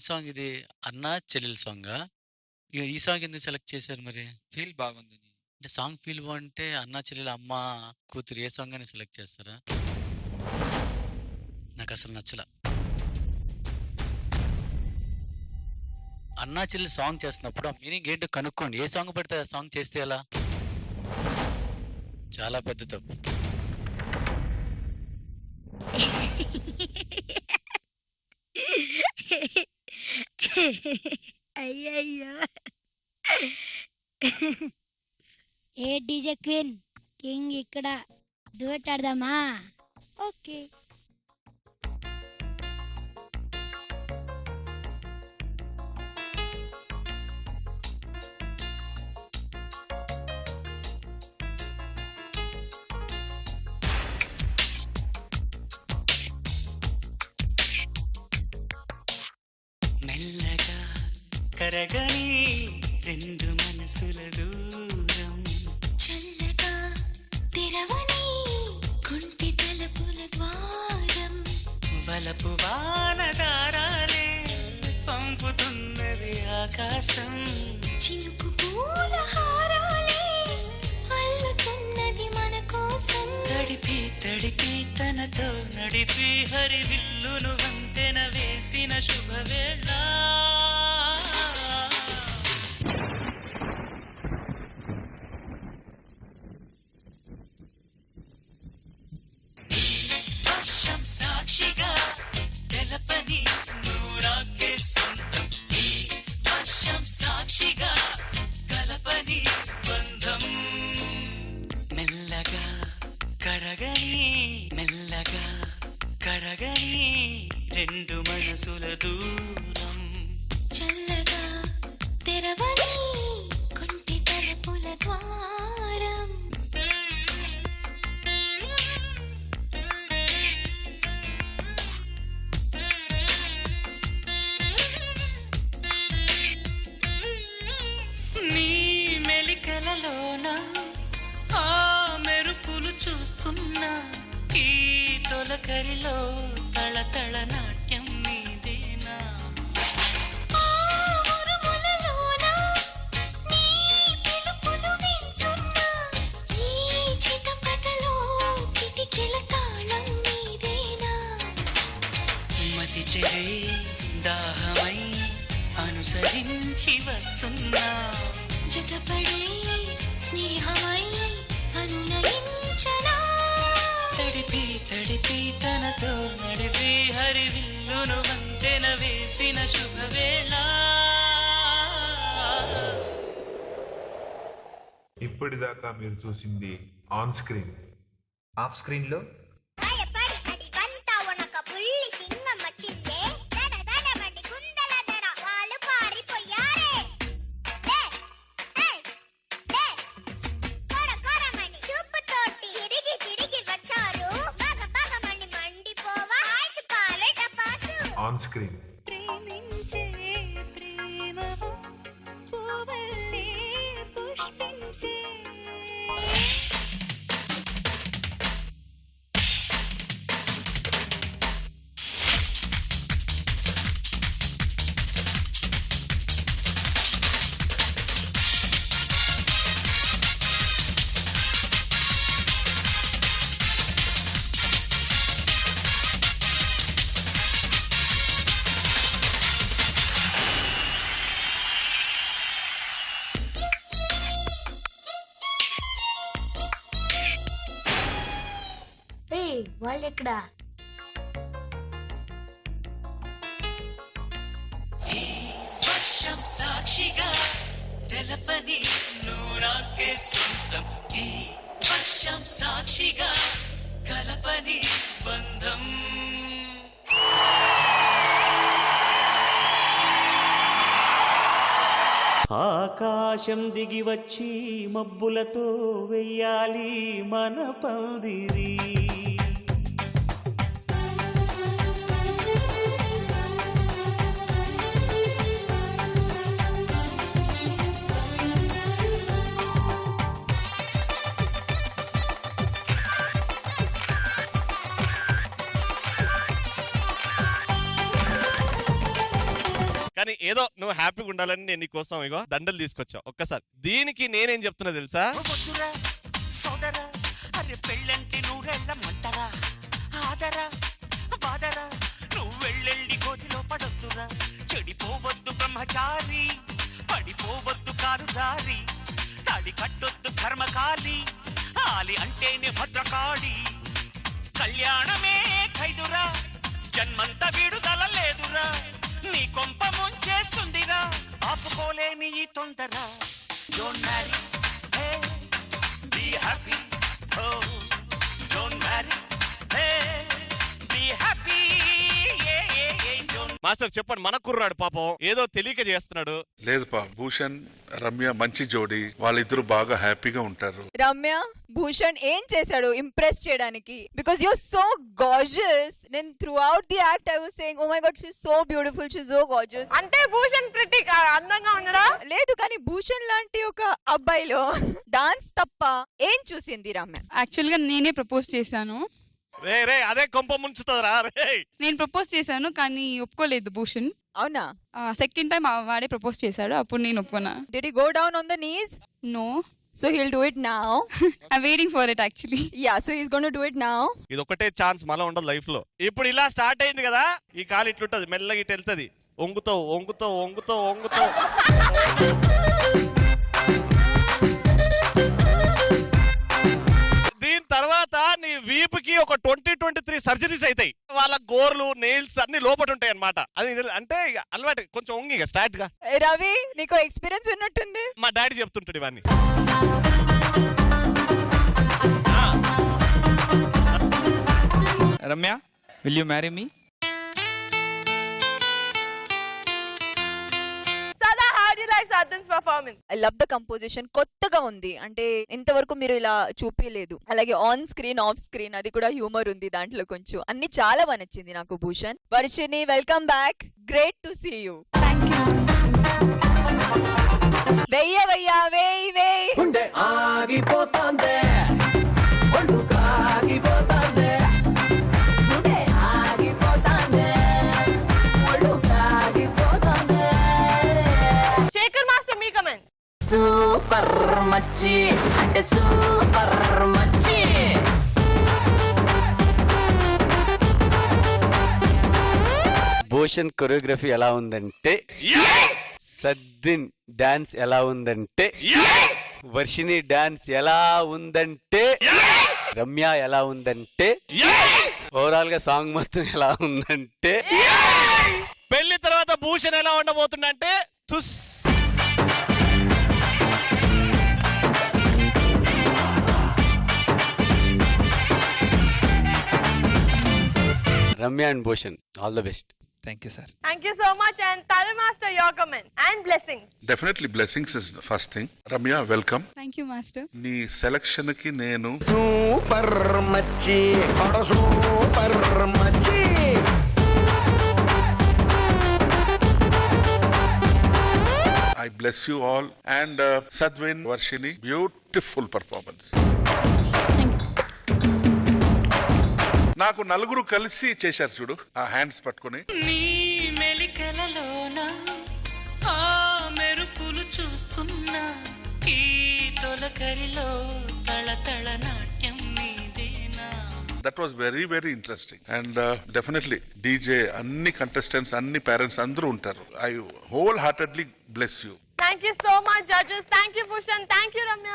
Song ఇది 'అన్నా చెల్లెలు' సాంగా? ఈ సాంగ్ ఎందుకు సెలెక్ట్ చేశారు మరి? ఫీల్ బాగుందని. అంటే సాంగ్ ఫీల్ బావుంటే అన్నా చెల్లెలు, అమ్మ, కూతురు ఏ సాంగ్ అయినా సెలెక్ట్ చేస్తారా? నాకసలు నచ్చల. అన్నా చెల్లెలు సాంగ్ చేస్తున్నప్పుడు ఆ మీనింగ్ ఏంటో కనుక్కోండి. ఏ సాంగ్ పడితే ఆ సాంగ్ చేస్తే ఎలా? చాలా పెద్ద తప్పు. అయ్యయ్యో! ఏ డీజే క్వీన్ కింగ్ ఇక్కడ డ్యూయట్ ఆడదామా? ఓకే. మెల్లగా కరగని రెండు మనసుల దూరం చల్లగా తెరవని కుంటి తలుపుల ద్వారం వలపు వానదారాలే పంపుతున్నది ఆకాశం చినుకు పూల హారాలే అల్లుతున్నది మన కోసం తడిపి తడిపి తనతో నడిపి హరివిల్లును వంతెన వేసిన శుభవేళ వర్షం సాక్షిగా తెలపని నూరాకే సొంతం ఈ వర్షం సాక్షిగా కలపని బంధం మెల్లగా కరగని మెల్లగా కరగని రెండు మనసుల దూరం చల్లగా తెరవని కుంటి తలుపుల ద్వారం నీ మెలికలలోన ఆ మెరుపులు చూస్తున్నా ఈ తొలకరిలో తళతళ నాట్యం నీదేనా ఆ ఉరుములలోన నీ పిలుపులు వింటున్నా ఈ చిటపటలో చిటికెల తాళం నీదేనా మతి చెరే దాహమై అనుసరించి వస్తున్నా జతపడే స్నేహమై అనునయించనా తడిపి తడిపి తనతో నడిపి హరివిల్లును వంతెన వేసిన శుభవేళ ఇప్పటిదాకా మీరు చూసింది ఆన్ స్క్రీన్. ఆఫ్ స్క్రీన్లో భయపడి అడిగంతా వనక పుల్లి సింగం వచ్చిందే దడ దడమండి గుండెల ధర వాళ్ళు పారిపోయారే ఏ, ఏ, ఏ, కొర కొరమని చూపుతోటి తిరిగి తిరిగి వచ్చారు బగ బగమని మండిపోవా ఆల్చి పారే టపాసు ఆన్ స్క్రీన్. ప్రేమించే ప్రేమ పువ్వులే పుష్పించే వాళ్ళు ఎక్కడ ఈ వర్షం సాక్షిగా తెలపని నూరాకే సొంతం ఈ వర్షం సాక్షిగా కలపని బంధం ఆకాశం దిగి వచ్చి మబ్బులతో వెయ్యాలి మన పందిరి ఏదో నువ్వు హ్యాపీగా ఉండాలని నేను నీకోసం ఇగో దండలు తీసుకొచ్చా. ఒక్కసారి దీనికి నేనేం చెప్తున్నా తెలుసా? సోదరా అరే పెళ్ళంటే నూరెళ్ళమంటరా ఆదరా బాదరా నువ్వు వెళ్ళెళ్ళి గోతిలో పడొద్దురా చెడిపోవద్దు బ్రహ్మచారి పడిపోవద్దు కారు జారి తాడి కట్టొద్దు కర్మకాలి ఆలి అంటేనే భద్రకాళి కళ్యాణమే ఖైదురా జన్మంత విడుదల లేదురా నీ కొంప ముంచేస్తుందిరా ఆపుకోలేని ఈ తొందర don't marry be happy oh don't marry hey be happy don't master చెప్పండి, మన కుర్రాడు పాపం ఏదో తెలియక చేస్తున్నాడు. లేదు పా, భూషణ్ రమ్య మంచి జోడి, వాళ్ళిద్దరు బాగా హ్యాపీగా ఉంటారు. రమ్య భూషణ్ ఏం చేశాడు ఇంప్రెస్ చేయడానికి? Because you're so gorgeous. నేను throughout the act I was saying oh my God she so beautiful, she so gorgeous. అంటే భూషణ్ ప్రిటీ అందంగా ఉండడా? లేదు, కానీ భూషణ్ లాంటి ఒక అబ్బాయిలో డాన్స్ తప్ప ఏం చూసింది రమ్య? యాక్చువల్ గా నేనే ప్రపోజ్ చేశాను. రే అదే కొంప ముంచుతుందిరా రే. నేను ప్రపోజ్ చేశాను కానీ ఒప్పుకోలేదు భూషణ్. అవునా? సెకండ్ టైం వాడే ప్రపోజ్ చేశాడు, అప్పుడు నేను ఒప్పుకున్నా. Did he go down on the knees? No. So he'll do it now. I'm waiting for it actually. Yeah, so he's going to do it now. ఇది ఒకటే ఛాన్స్ మళ్ళీ ఉండదు లైఫ్ లో. ఇప్పుడు ఇలా స్టార్ట్ అయింది కదా, ఈ కాలు ఇట్లుంటది, మెల్లగా ఇటు వెళ్తుంది, ఒంగుతో ఒంగుతో ఒంగుతో ఒంగుతో. దీని తర్వాత నీ వీపుకి ఒక 20-23 సర్జరీస్ అవుతాయి. వాళ్ళ గోర్లు నెయిల్స్ అన్ని లోపట ఉంటాయి అన్నమాట. అది అంటే ఇక అలవాటు కొంచెం ఒంగి స్టార్ట్ గా. రవి నీకు ఎక్స్పీరియన్స్ ఉన్నట్టుంది. మా డాడీ చెప్తుంటాడు ఇవన్నీ. Ramya, will you marry me? I love the composition. కొత్తగా ఉంది, అంటే ఇంతవరకు మీరు ఇలా చూపించలేదు. అలాగే ఆన్ స్క్రీన్ ఆఫ్ స్క్రీన్ అది కూడా హ్యూమర్ ఉంది దాంట్లో కొంచెం. అన్ని చాలా బాగా నచ్చింది నాకు. Bhushan, Varshini, welcome back. Great to see you. వెయ్య వెయ్య వేయ్ వేయ్ ఆగిపోతాందే ఒళ్ళు కాగిపోతాందే శేఖర్ మాస్టర్ మీ కమెంట్స్. సూపర్ మచ్చి అంటే సూపర్ మచ్చి. భూషణ్ కొరియోగ్రఫీ ఎలా ఉందంటే, సద్దిన్ డాన్స్ ఎలా ఉందంటే, వర్షిని డాన్స్ ఎలా ఉందంటే, రమ్య ఎలా ఉందంటే, ఓవరాల్ గా సాంగ్ మొత్తం ఎలా ఉందంటే, పెళ్లి తర్వాత భూషణ్ ఎలా ఉండబోతుందంటే తుస్. Ramya and Bhushan, all the best. Thank you sir. Thank you so much and Taran Master your comment and blessings. Definitely blessings is the first thing. Ramya welcome. Thank you master. నీ సెలక్షన్ కి నేను సూపర్ మచ్చి సూపర్ మచ్చి. I bless you all and Sadwin, Varshini, beautiful performance. నాకు నలుగురు కలిసి చేశారు చూడు, ఆ హ్యాండ్స్ పట్టుకొని. నీ మెలికలలోన ఆ మెరుపులు చూస్తున్నా, ఈ తొలకరిలో తళతళ నాట్యం నీదేనా. That was very very interesting and definitely DJ, అన్ని కంటెస్టెంట్స్, అన్ని పేరెంట్స్ అందరూ ఉంటారు. I wholeheartedly bless you. Thank you so much judges. Thank you Bhushan. Thank you Ramya.